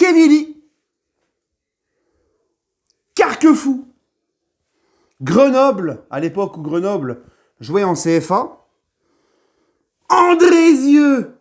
Quevilly, Carquefou, Grenoble, à l'époque où Grenoble jouait en CFA, Andrézieux.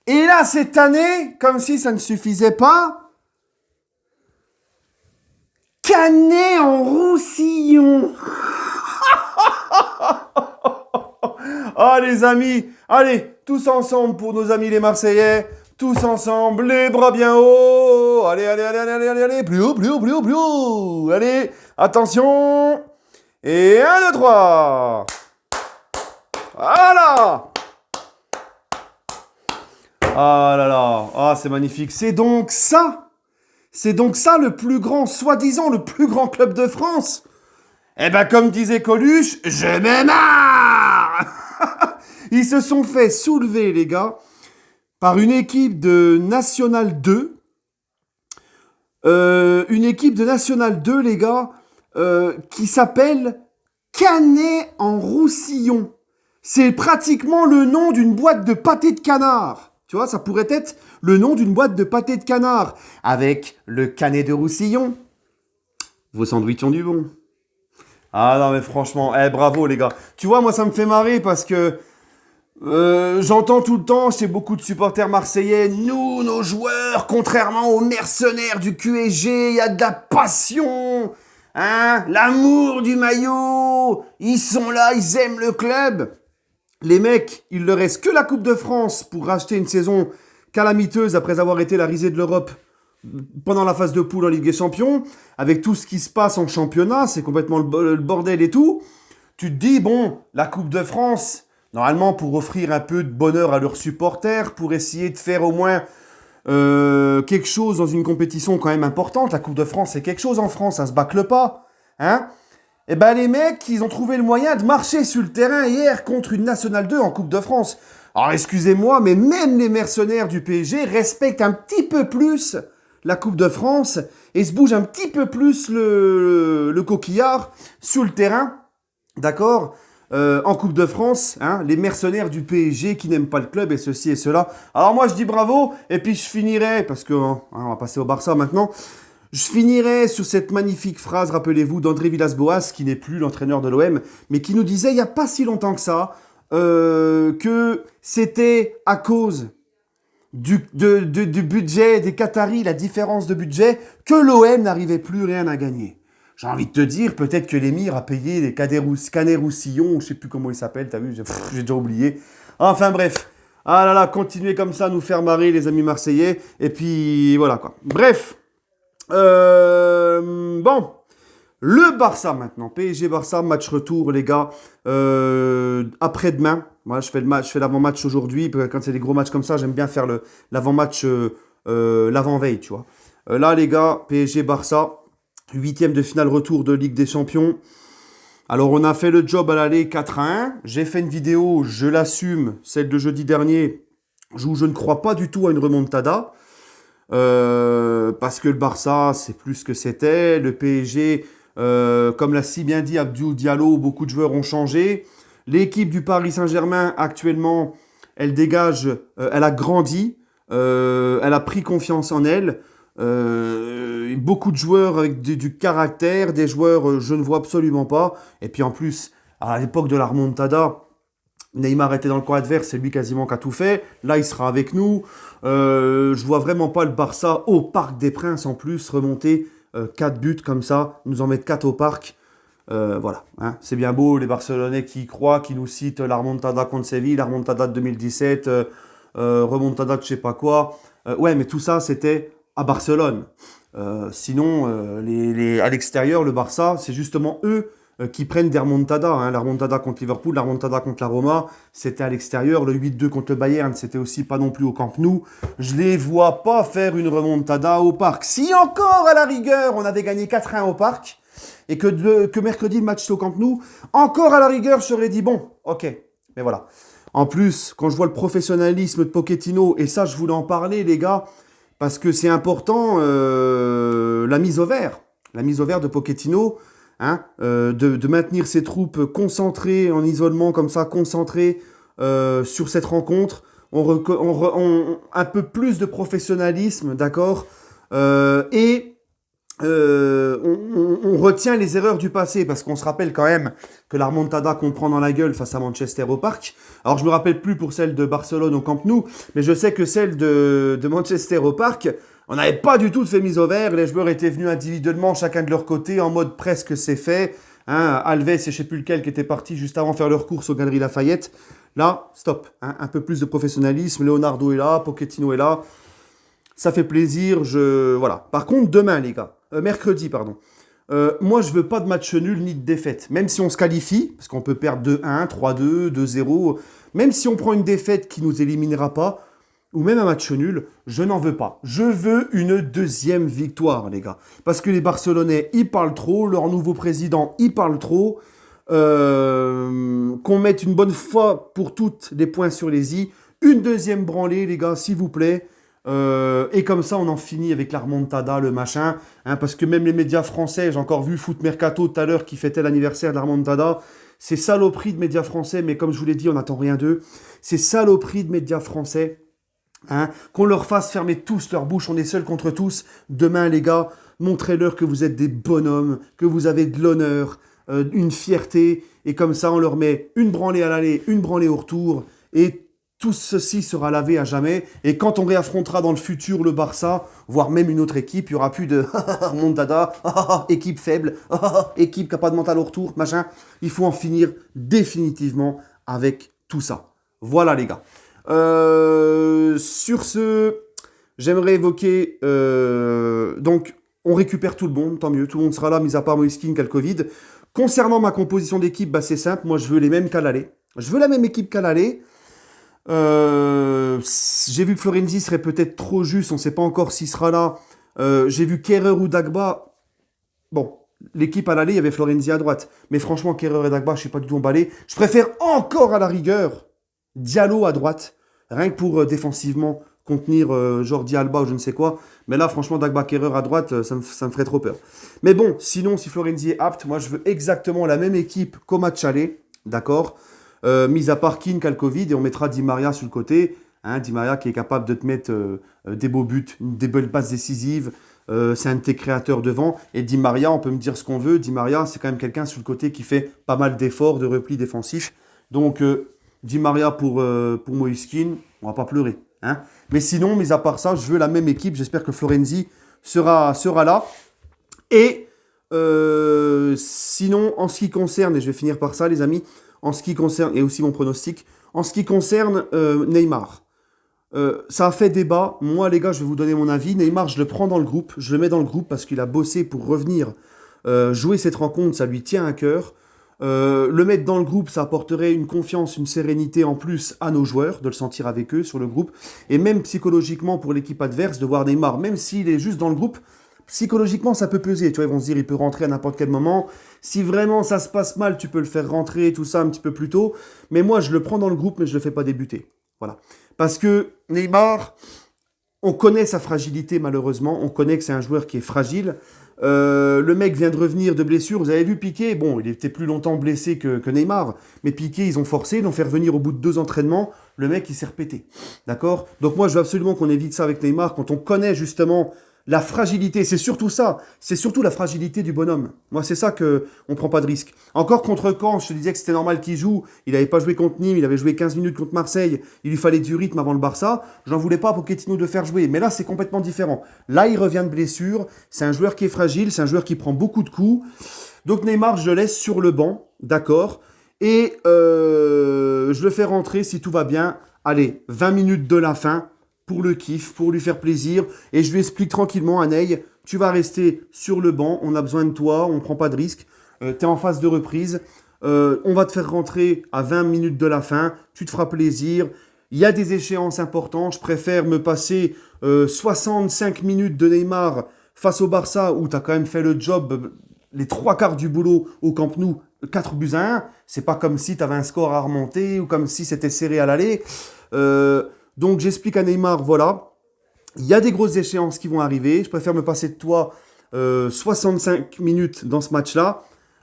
Et là, cette année, comme si ça ne suffisait pas, Canet-en-Roussillon. Ah les amis, allez, tous ensemble pour nos amis les Marseillais, tous ensemble, les bras bien hauts, allez, allez, allez, allez, allez, allez, plus haut, plus haut, plus haut, plus haut, allez, attention, et 1, 2, 3, voilà. Ah là là, ah c'est magnifique, c'est donc ça le plus grand, soi-disant le plus grand club de France. Eh ben comme disait Coluche, je me marre. Ils se sont fait soulever, les gars, par une équipe de National 2. Une équipe de National 2, les gars, qui s'appelle Canet-en-Roussillon. C'est pratiquement le nom d'une boîte de pâté de canard. Tu vois, ça pourrait être le nom d'une boîte de pâté de canard. Avec le Canet de Roussillon. Vos sandwichs ont du bon. Ah non, mais franchement, bravo les gars. Tu vois, moi ça me fait marrer parce que j'entends tout le temps chez beaucoup de supporters marseillais, nous, nos joueurs, contrairement aux mercenaires du QSG, il y a de la passion, hein, l'amour du maillot, ils sont là, ils aiment le club. Les mecs, il leur reste que la Coupe de France pour racheter une saison calamiteuse après avoir été la risée de l'Europe pendant la phase de poule en Ligue des Champions, avec tout ce qui se passe en championnat, c'est complètement le bordel et tout. Tu te dis, bon, la Coupe de France, normalement pour offrir un peu de bonheur à leurs supporters, pour essayer de faire au moins quelque chose dans une compétition quand même importante. La Coupe de France, c'est quelque chose en France, ça se bâcle pas. Hein? Et ben les mecs, ils ont trouvé le moyen de marcher sur le terrain hier contre une Nationale 2 en Coupe de France. Alors excusez-moi, mais même les mercenaires du PSG respectent un petit peu plus la Coupe de France et se bougent un petit peu plus le coquillard sur le terrain. D'accord, en Coupe de France, hein, les mercenaires du PSG qui n'aiment pas le club et ceci et cela. Alors moi je dis bravo, et puis je finirai, parce que hein, on va passer au Barça maintenant, je finirai sur cette magnifique phrase, rappelez-vous, d'André Villas-Boas, qui n'est plus l'entraîneur de l'OM, mais qui nous disait il n'y a pas si longtemps que ça, que c'était à cause du budget des Qataris, la différence de budget, que l'OM n'arrivait plus rien à gagner. J'ai envie de te dire, peut-être que l'émir a payé les Canet-Roussillon, je sais plus comment il s'appelle, t'as vu, j'ai déjà oublié. Enfin bref, ah là là, continuez comme ça à nous faire marrer les amis marseillais, et puis voilà quoi. Bref, bon, le Barça maintenant, PSG-Barça, match retour les gars, après-demain. Moi je fais l'avant-match aujourd'hui, quand c'est des gros matchs comme ça, j'aime bien faire l'avant-match, l'avant-veille, tu vois. Là les gars, PSG-Barça, 8e de finale retour de Ligue des Champions. Alors on a fait le job à l'aller 4-1. J'ai fait une vidéo, je l'assume, celle de jeudi dernier, où je ne crois pas du tout à une remontada. Parce que le Barça, c'est plus ce que c'était. Le PSG, comme l'a si bien dit Abdou Diallo, beaucoup de joueurs ont changé. L'équipe du Paris Saint-Germain, actuellement, elle dégage, elle a grandi, elle a pris confiance en elle. Beaucoup de joueurs avec du caractère, des joueurs je ne vois absolument pas. Et puis en plus, à l'époque de la remontada, Neymar était dans le coin adverse, c'est lui quasiment qui a tout fait. Là, il sera avec nous. Je vois vraiment pas le Barça au Parc des Princes en plus remonter 4 buts comme ça, nous en mettre 4 au parc. Voilà, hein. C'est bien beau, les Barcelonais qui y croient, qui nous citent la remontada contre Séville, la remontada de 2017, remontada de je sais pas quoi. Ouais, mais tout ça, c'était à Barcelone. Sinon, à l'extérieur, le Barça, c'est justement eux qui prennent des remontadas. Hein. La remontada contre Liverpool, la remontada contre la Roma, c'était à l'extérieur. Le 8-2 contre le Bayern, c'était aussi pas non plus au Camp Nou. Je les vois pas faire une remontada au parc. Si encore, à la rigueur, on avait gagné 4-1 au parc, et que mercredi, le match était au Camp Nou, encore à la rigueur, je serais dit, bon, ok, mais voilà. En plus, quand je vois le professionnalisme de Pochettino, et ça, je voulais en parler, les gars, parce que c'est important, la mise au vert de Pochettino, hein, de maintenir ses troupes concentrées en isolement comme ça, concentrées sur cette rencontre. un peu plus de professionnalisme, d'accord, et on retient les erreurs du passé, parce qu'on se rappelle quand même que la remontada qu'on prend dans la gueule face à Manchester au Parc, alors je me rappelle plus pour celle de Barcelone au Camp Nou, mais je sais que celle de Manchester au Parc, on n'avait pas du tout fait mise au vert, les joueurs étaient venus individuellement, chacun de leur côté, en mode presque c'est fait, hein, Alves et je sais plus lequel qui étaient partis juste avant faire leur course aux Galeries Lafayette. Là, stop, hein, un peu plus de professionnalisme, Leonardo est là, Pochettino est là, ça fait plaisir, voilà. Par contre, demain, les gars, mercredi, pardon, moi, je veux pas de match nul ni de défaite. Même si on se qualifie, parce qu'on peut perdre 2-1, 3-2, 2-0, même si on prend une défaite qui nous éliminera pas, ou même un match nul, je n'en veux pas. Je veux une deuxième victoire, les gars. Parce que les Barcelonais, ils parlent trop, leur nouveau président, il parle trop. Qu'on mette une bonne fois pour toutes les points sur les i. Une deuxième branlée, les gars, s'il vous plaît. Et comme ça, on en finit avec la remontada, le machin. Hein, parce que même les médias français, j'ai encore vu Foot Mercato tout à l'heure qui fêtait l'anniversaire de la remontada. C'est saloperie de médias français, mais comme je vous l'ai dit, on n'attend rien d'eux. C'est saloperie de médias français. Hein, qu'on leur fasse fermer tous leur bouche, on est seuls contre tous. Demain, les gars, montrez-leur que vous êtes des bonhommes, que vous avez de l'honneur, une fierté. Et comme ça, on leur met une branlée à l'aller, une branlée au retour. Et tout ceci sera lavé à jamais. Et quand on réaffrontera dans le futur le Barça, voire même une autre équipe, il n'y aura plus de Montada, équipe faible, équipe qui n'a pas de mental au retour, machin. Il faut en finir définitivement avec tout ça. Voilà, les gars. Sur ce, j'aimerais évoquer... donc, on récupère tout le monde, tant mieux. Tout le monde sera là, mis à part Moïskine qui a le Covid. Concernant ma composition d'équipe, bah, c'est simple. Moi, je veux les mêmes qu'à l'aller. Je veux la même équipe qu'à l'aller. J'ai vu que Florenzi serait peut-être trop juste. On ne sait pas encore s'il sera là. J'ai vu Kehrer ou Dagba. Bon, l'équipe à l'aller, il y avait Florenzi à droite. Mais franchement, Kehrer et Dagba, je ne suis pas du tout emballé. Je préfère encore à la rigueur Diallo à droite. Rien que pour défensivement contenir Jordi Alba ou je ne sais quoi. Mais là, franchement, Dagba Kehrer à droite, ça me ferait trop peur. Mais bon, sinon, si Florenzi est apte, moi, je veux exactement la même équipe qu'au match aller. D'accord, mis à part Keane qui a le Covid, et on mettra Di Maria sur le côté. Hein, Di Maria qui est capable de te mettre des beaux buts, des belles passes décisives. C'est un de tes créateurs devant. Et Di Maria, on peut me dire ce qu'on veut. Di Maria, c'est quand même quelqu'un sur le côté qui fait pas mal d'efforts, de repli défensif. Donc, Di Maria pour Moïse Kean, on va pas pleurer. Hein. Mais sinon, mis à part ça, je veux la même équipe. J'espère que Florenzi sera là. Et sinon, en ce qui concerne, et je vais finir par ça, les amis, en ce qui concerne, et aussi mon pronostic, en ce qui concerne Neymar, ça a fait débat. Moi, les gars, je vais vous donner mon avis. Neymar, je le prends dans le groupe. Je le mets dans le groupe parce qu'il a bossé pour revenir jouer cette rencontre. Ça lui tient à cœur. Le mettre dans le groupe, ça apporterait une confiance, une sérénité en plus à nos joueurs, de le sentir avec eux sur le groupe. Et même psychologiquement pour l'équipe adverse, de voir Neymar, même s'il est juste dans le groupe, psychologiquement, ça peut peser. Tu vois, ils vont se dire, il peut rentrer à n'importe quel moment. Si vraiment ça se passe mal, tu peux le faire rentrer, tout ça, un petit peu plus tôt. Mais moi, je le prends dans le groupe, mais je le fais pas débuter. Voilà. Parce que Neymar, on connaît sa fragilité, malheureusement. On connaît que c'est un joueur qui est fragile. Le mec vient de revenir de blessure. Vous avez vu Piqué, bon, il était plus longtemps blessé que Neymar. Mais Piqué, ils ont forcé, ils l'ont fait revenir au bout de 2 entraînements. Le mec, il s'est repété. D'accord? Donc moi, je veux absolument qu'on évite ça avec Neymar. Quand on connaît justement la fragilité, c'est surtout ça. C'est surtout la fragilité du bonhomme. Moi, c'est ça qu'on ne prend pas de risque. Encore contre Caen, je te disais que c'était normal qu'il joue. Il n'avait pas joué contre Nîmes, il avait joué 15 minutes contre Marseille. Il lui fallait du rythme avant le Barça. J'en voulais pas à Pochettino de faire jouer. Mais là, c'est complètement différent. Là, il revient de blessure. C'est un joueur qui est fragile. C'est un joueur qui prend beaucoup de coups. Donc Neymar, je le laisse sur le banc. D'accord. Et je le fais rentrer si tout va bien. Allez, 20 minutes de la fin. Pour le kiff, pour lui faire plaisir. Et je lui explique tranquillement à Ney, tu vas rester sur le banc, on a besoin de toi, on ne prend pas de risque. Tu es en phase de reprise. On va te faire rentrer à 20 minutes de la fin. Tu te feras plaisir. Il y a des échéances importantes. Je préfère me passer 65 minutes de Neymar face au Barça où tu as quand même fait le job, les 3/4 du boulot au Camp Nou, 4-1. C'est pas comme si tu avais un score à remonter ou comme si c'était serré à l'aller. Donc j'explique à Neymar, voilà, il y a des grosses échéances qui vont arriver, je préfère me passer de toi 65 minutes dans ce match-là,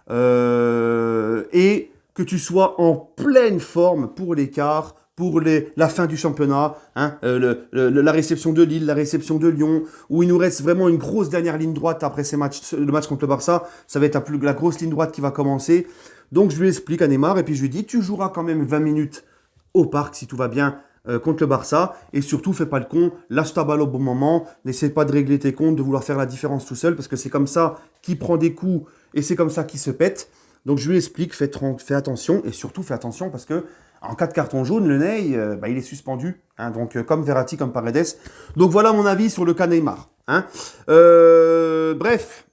et que tu sois en pleine forme pour l'écart, pour la fin du championnat, hein, la réception de Lille, la réception de Lyon, où il nous reste vraiment une grosse dernière ligne droite après le match contre le Barça. Ça va être la grosse ligne droite qui va commencer. Donc je lui explique à Neymar et puis je lui dis, tu joueras quand même 20 minutes au parc si tout va bien contre le Barça. Et surtout, fais pas le con, lâche ta balle au bon moment, n'essaie pas de régler tes comptes, de vouloir faire la différence tout seul, parce que c'est comme ça qu'il prend des coups et c'est comme ça qu'il se pète. Donc je lui explique, fais attention et surtout fais attention parce que en cas de carton jaune, le Ney, il est suspendu, hein, donc comme Verratti, comme Paredes. Donc voilà mon avis sur le cas Neymar. Hein. Bref,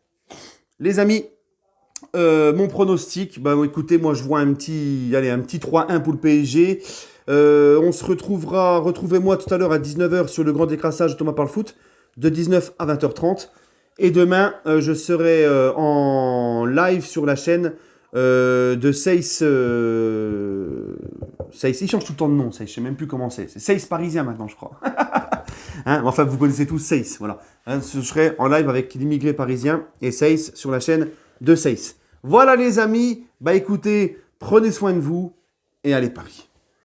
les amis, mon pronostic, écoutez, moi je vois un petit 3-1 pour le PSG. On se retrouvez-moi tout à l'heure à 19h sur le grand décrassage de Thomas Parle Foot, de 19 à 20h30. Et demain, je serai en live sur la chaîne de Seiss. Seiss, il change tout le temps de nom, Seiss, je sais même plus comment c'est. C'est Seiss parisien maintenant, je crois. Hein, enfin, vous connaissez tous Seiss, voilà. Hein, je serai en live avec l'immigré parisien et Seiss sur la chaîne de Seiss. Voilà les amis, écoutez, prenez soin de vous et allez Paris.